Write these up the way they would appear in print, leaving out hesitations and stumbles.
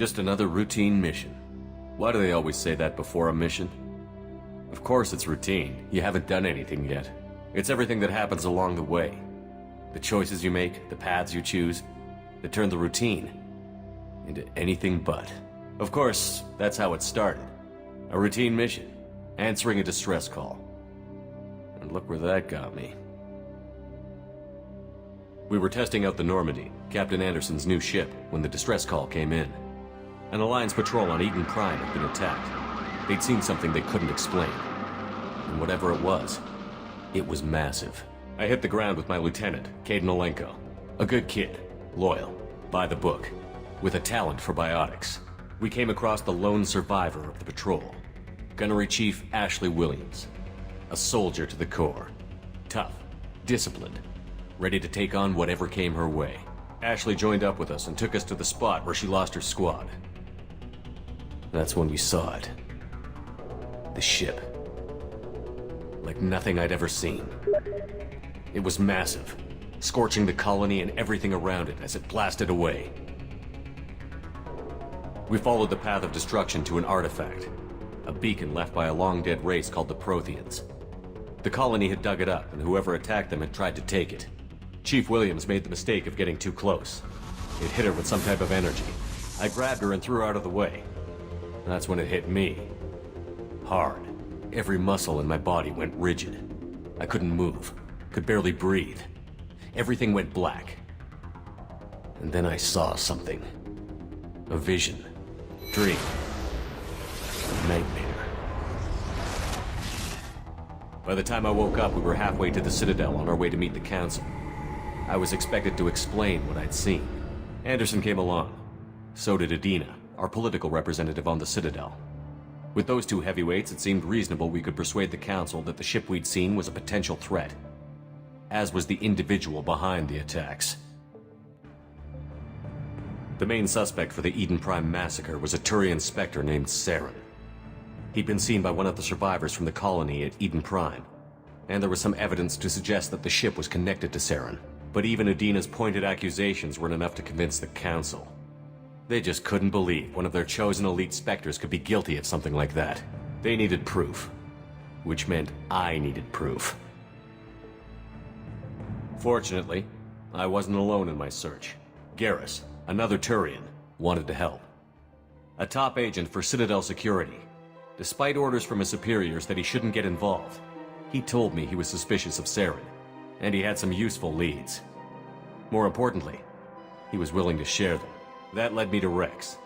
Just another routine mission. Why do they always say that before a mission? Of course it's routine. You haven't done anything yet. It's everything that happens along the way. The choices you make, the paths you choose, that turn the routine into anything but. Of course, that's how it started. A routine mission, answering a distress call. And look where that got me. We were testing out the Normandy, Captain Anderson's new ship, when the distress call came in. An Alliance patrol on Eden Prime had been attacked. They'd seen something they couldn't explain. And whatever it was massive. I hit the ground with my lieutenant, Kaidan Alenko. A good kid, loyal, by the book, with a talent for biotics. We came across the lone survivor of the patrol, Gunnery Chief Ashley Williams. A soldier to the core. Tough, disciplined, ready to take on whatever came her way. Ashley joined up with us and took us to the spot where she lost her squad. That's when we saw it. The ship. Like nothing I'd ever seen. It was massive, scorching the colony and everything around it as it blasted away. We followed the path of destruction to an artifact, a beacon left by a long-dead race called the Protheans. The colony had dug it up, and whoever attacked them had tried to take it. Chief Williams made the mistake of getting too close. It hit her with some type of energy. I grabbed her and threw her out of the way. That's when it hit me. Hard. Every muscle in my body went rigid. I couldn't move, could barely breathe. Everything went black. And then I saw something. A vision. Dream. A nightmare. By the time I woke up, we were halfway to the Citadel on our way to meet the Council. I was expected to explain what I'd seen. Anderson came along. So did Adina, our political representative on the Citadel. With those two heavyweights, it seemed reasonable we could persuade the Council that the ship we'd seen was a potential threat, as was the individual behind the attacks. The main suspect for the Eden Prime massacre was a Turian Spectre named Saren. He'd been seen by one of the survivors from the colony at Eden Prime, and there was some evidence to suggest that the ship was connected to Saren. But even Adina's pointed accusations weren't enough to convince the Council. They just couldn't believe one of their chosen elite Spectres could be guilty of something like that. They needed proof, which meant I needed proof. Fortunately, I wasn't alone in my search. Garrus, another Turian, wanted to help. A top agent for Citadel Security. Despite orders from his superiors that he shouldn't get involved, he told me he was suspicious of Saren, and he had some useful leads. More importantly, he was willing to share them. That led me to Rex,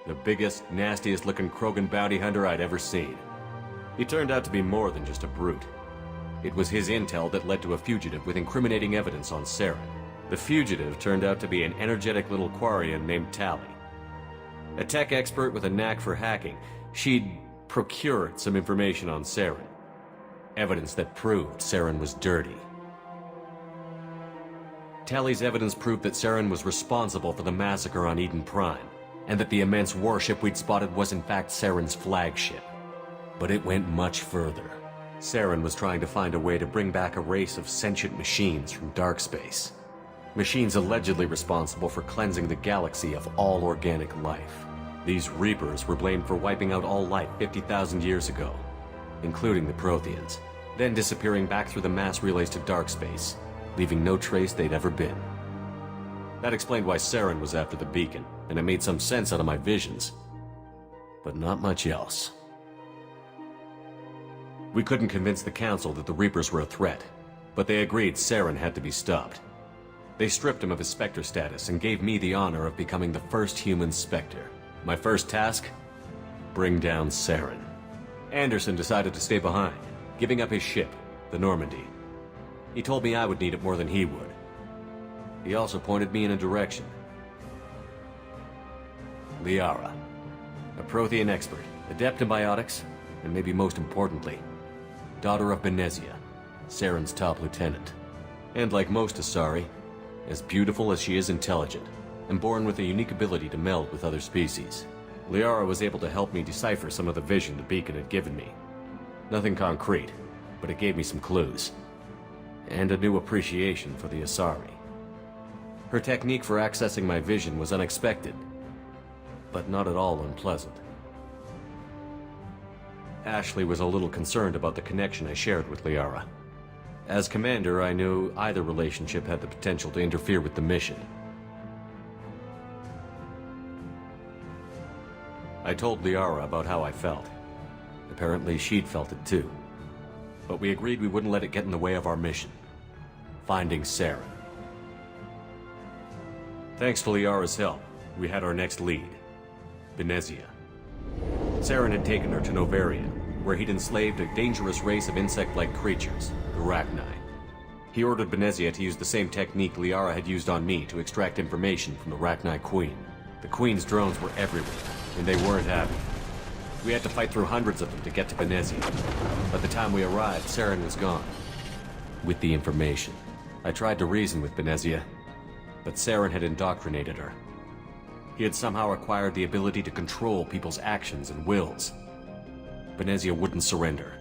the biggest, nastiest-looking Krogan bounty hunter I'd ever seen. He turned out to be more than just a brute. It was his intel that led to a fugitive with incriminating evidence on Saren. The fugitive turned out to be an energetic little Quarian named Tali. A tech expert with a knack for hacking, she'd procured some information on Saren. Evidence that proved Saren was dirty. Tali's evidence proved that Saren was responsible for the massacre on Eden Prime, and that the immense warship we'd spotted was in fact Saren's flagship. But it went much further. Saren was trying to find a way to bring back a race of sentient machines from dark space. Machines allegedly responsible for cleansing the galaxy of all organic life. These Reapers were blamed for wiping out all life 50,000 years ago, including the Protheans, then disappearing back through the mass relays to dark space, leaving no trace they'd ever been. That explained why Saren was after the beacon, and it made some sense out of my visions. But not much else. We couldn't convince the Council that the Reapers were a threat, but they agreed Saren had to be stopped. They stripped him of his Spectre status and gave me the honor of becoming the first human Spectre. My first task? Bring down Saren. Anderson decided to stay behind, giving up his ship, the Normandy. He told me I would need it more than he would. He also pointed me in a direction. Liara, a Prothean expert, adept in biotics, and maybe most importantly, daughter of Benezia, Saren's top lieutenant. And like most Asari, as beautiful as she is intelligent, and born with a unique ability to meld with other species. Liara was able to help me decipher some of the vision the beacon had given me. Nothing concrete, but it gave me some clues. And a new appreciation for the Asari. Her technique for accessing my vision was unexpected, but not at all unpleasant. Ashley was a little concerned about the connection I shared with Liara. As commander, I knew either relationship had the potential to interfere with the mission. I told Liara about how I felt. Apparently, she'd felt it too. But we agreed we wouldn't let it get in the way of our mission. Finding Saren. Thanks to Liara's help, we had our next lead. Benezia. Saren had taken her to Novaria, where he'd enslaved a dangerous race of insect-like creatures, the Rachni. He ordered Benezia to use the same technique Liara had used on me to extract information from the Rachni Queen. The Queen's drones were everywhere, and they weren't happy. We had to fight through hundreds of them to get to Benezia. By the time we arrived, Saren was gone. With the information. I tried to reason with Benezia, but Saren had indoctrinated her. He had somehow acquired the ability to control people's actions and wills. Benezia wouldn't surrender,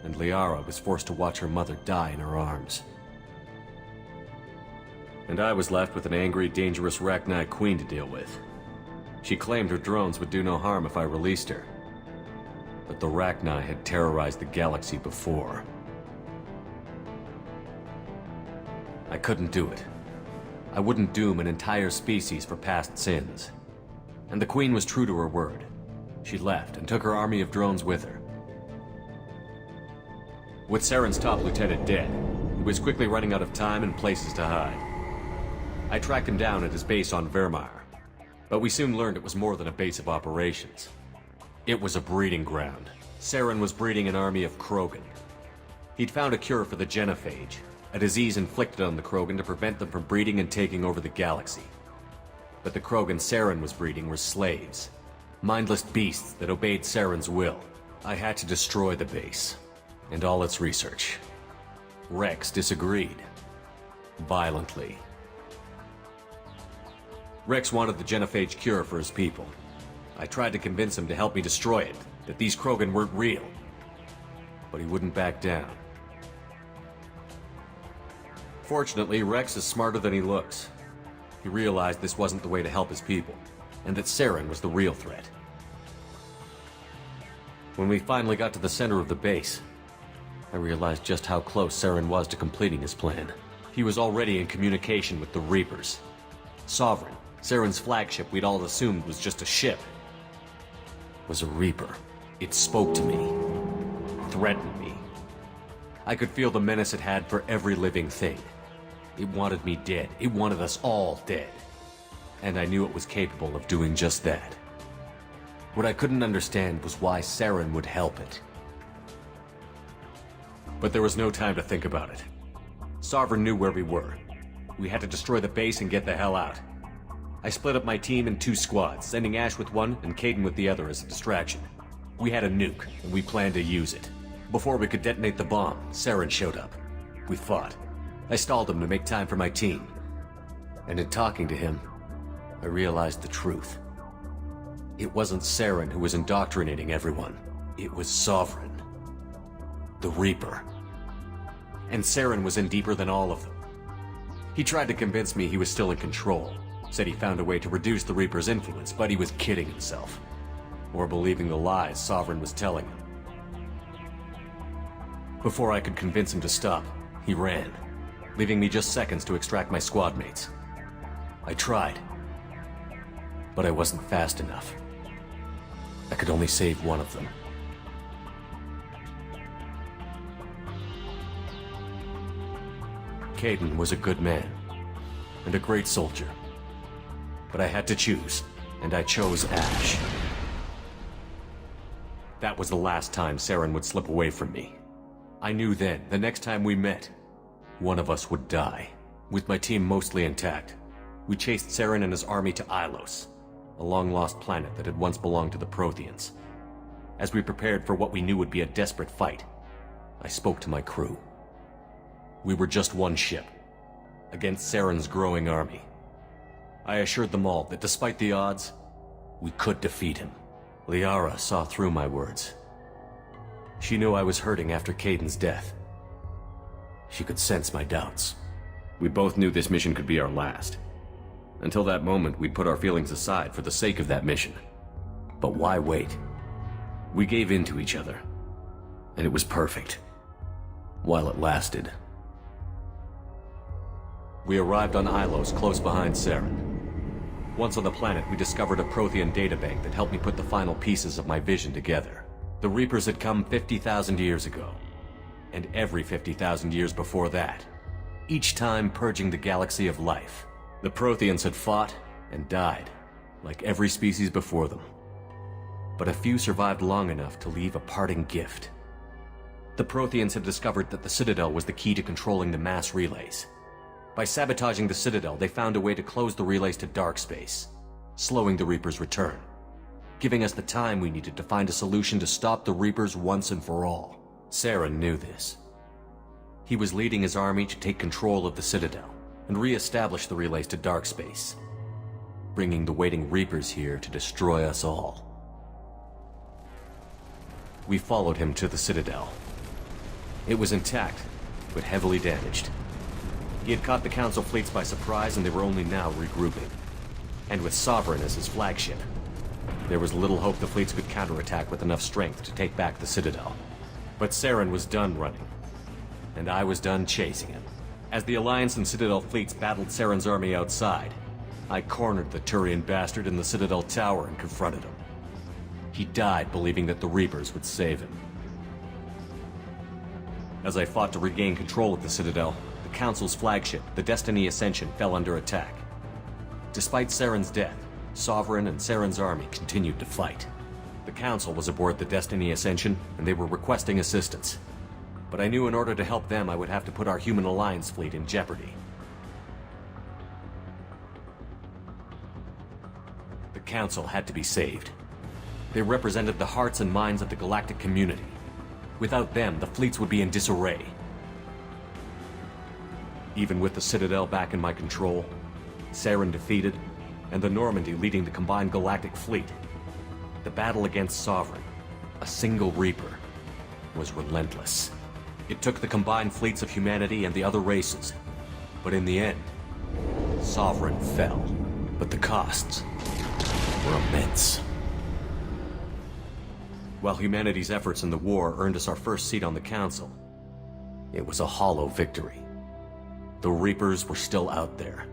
and Liara was forced to watch her mother die in her arms. And I was left with an angry, dangerous Rachni Queen to deal with. She claimed her drones would do no harm if I released her. But the Rachni had terrorized the galaxy before. I couldn't do it. I wouldn't doom an entire species for past sins. And the Queen was true to her word. She left and took her army of drones with her. With Saren's top lieutenant dead, he was quickly running out of time and places to hide. I tracked him down at his base on Vermeer, but we soon learned it was more than a base of operations. It was a breeding ground. Saren was breeding an army of Krogan. He'd found a cure for the genophage, a disease inflicted on the Krogan to prevent them from breeding and taking over the galaxy. But the Krogan Saren was breeding were slaves. Mindless beasts that obeyed Saren's will. I had to destroy the base, and all its research. Rex disagreed. Violently. Rex wanted the genophage cure for his people. I tried to convince him to help me destroy it, that these Krogan weren't real. But he wouldn't back down. Fortunately, Rex is smarter than he looks. He realized this wasn't the way to help his people, and that Saren was the real threat. When we finally got to the center of the base, I realized just how close Saren was to completing his plan. He was already in communication with the Reapers. Sovereign, Saren's flagship we'd all assumed was just a ship, was a Reaper. It spoke to me, threatened me. I could feel the menace it had for every living thing. It wanted me dead. It wanted us all dead. And I knew it was capable of doing just that. What I couldn't understand was why Saren would help it. But there was no time to think about it. Sovereign knew where we were. We had to destroy the base and get the hell out. I split up my team in 2 squads, sending Ash with one and Kaidan with the other as a distraction. We had a nuke, and we planned to use it. Before we could detonate the bomb, Saren showed up. We fought. I stalled him to make time for my team. And in talking to him, I realized the truth. It wasn't Saren who was indoctrinating everyone. It was Sovereign. The Reaper. And Saren was in deeper than all of them. He tried to convince me he was still in control. Said he found a way to reduce the Reaper's influence, but he was kidding himself. Or believing the lies Sovereign was telling him. Before I could convince him to stop, he ran, leaving me just seconds to extract my squad mates. I tried, but I wasn't fast enough. I could only save one of them. Kaidan was a good man, and a great soldier. But I had to choose, and I chose Ash. That was the last time Saren would slip away from me. I knew then, the next time we met, one of us would die. With my team mostly intact, we chased Saren and his army to Ilos, a long-lost planet that had once belonged to the Protheans. As we prepared for what we knew would be a desperate fight, I spoke to my crew. We were just one ship, against Saren's growing army. I assured them all that despite the odds, we could defeat him. Liara saw through my words. She knew I was hurting after Kaidan's death. She could sense my doubts. We both knew this mission could be our last. Until that moment, we'd put our feelings aside for the sake of that mission. But why wait? We gave in to each other, and it was perfect. While it lasted. We arrived on Ilos, close behind Saren. Once on the planet, we discovered a Prothean databank that helped me put the final pieces of my vision together. The Reapers had come 50,000 years ago, and every 50,000 years before that, each time purging the galaxy of life. The Protheans had fought and died, like every species before them. But a few survived long enough to leave a parting gift. The Protheans had discovered that the Citadel was the key to controlling the mass relays. By sabotaging the Citadel, they found a way to close the relays to dark space, slowing the Reapers' return, giving us the time we needed to find a solution to stop the Reapers once and for all. Saren knew this. He was leading his army to take control of the Citadel and re-establish the relays to dark space, bringing the waiting Reapers here to destroy us all. We followed him to the Citadel. It was intact, but heavily damaged. He had caught the Council fleets by surprise, and they were only now regrouping. And with Sovereign as his flagship, there was little hope the fleets could counterattack with enough strength to take back the Citadel. But Saren was done running, and I was done chasing him. As the Alliance and Citadel fleets battled Saren's army outside, I cornered the Turian bastard in the Citadel tower and confronted him. He died believing that the Reapers would save him. As I fought to regain control of the Citadel, the Council's flagship, the Destiny Ascension, fell under attack. Despite Saren's death, Sovereign and Saren's army continued to fight. The Council was aboard the Destiny Ascension, and they were requesting assistance. But I knew in order to help them, I would have to put our Human Alliance fleet in jeopardy. The Council had to be saved. They represented the hearts and minds of the galactic community. Without them, the fleets would be in disarray. Even with the Citadel back in my control, Saren defeated, and the Normandy leading the combined galactic fleet, the battle against Sovereign, a single Reaper, was relentless. It took the combined fleets of humanity and the other races, but in the end, Sovereign fell. But the costs were immense. While humanity's efforts in the war earned us our first seat on the Council, it was a hollow victory. The Reapers were still out there.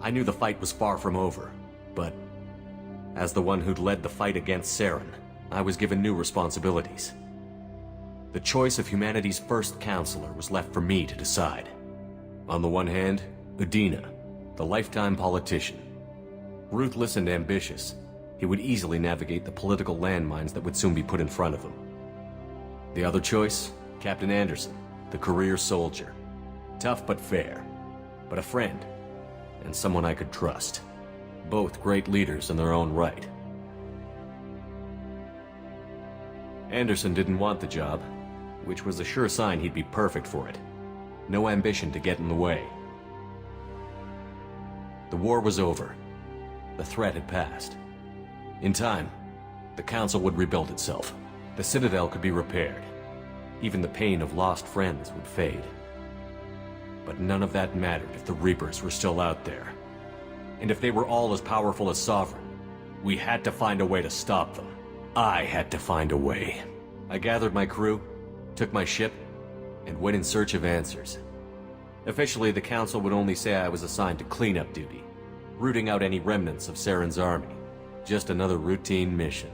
I knew the fight was far from over, but as the one who'd led the fight against Saren, I was given new responsibilities. The choice of humanity's first counselor was left for me to decide. On the one hand, Udina, the lifetime politician. Ruthless and ambitious, he would easily navigate the political landmines that would soon be put in front of him. The other choice, Captain Anderson, the career soldier. Tough but fair, but a friend, and someone I could trust. Both great leaders in their own right. Anderson didn't want the job, which was a sure sign he'd be perfect for it. No ambition to get in the way. The war was over. The threat had passed. In time, the Council would rebuild itself. The Citadel could be repaired. Even the pain of lost friends would fade. But none of that mattered if the Reapers were still out there. And if they were all as powerful as Sovereign, we had to find a way to stop them. I had to find a way. I gathered my crew, took my ship, and went in search of answers. Officially, the Council would only say I was assigned to cleanup duty, rooting out any remnants of Saren's army. Just another routine mission.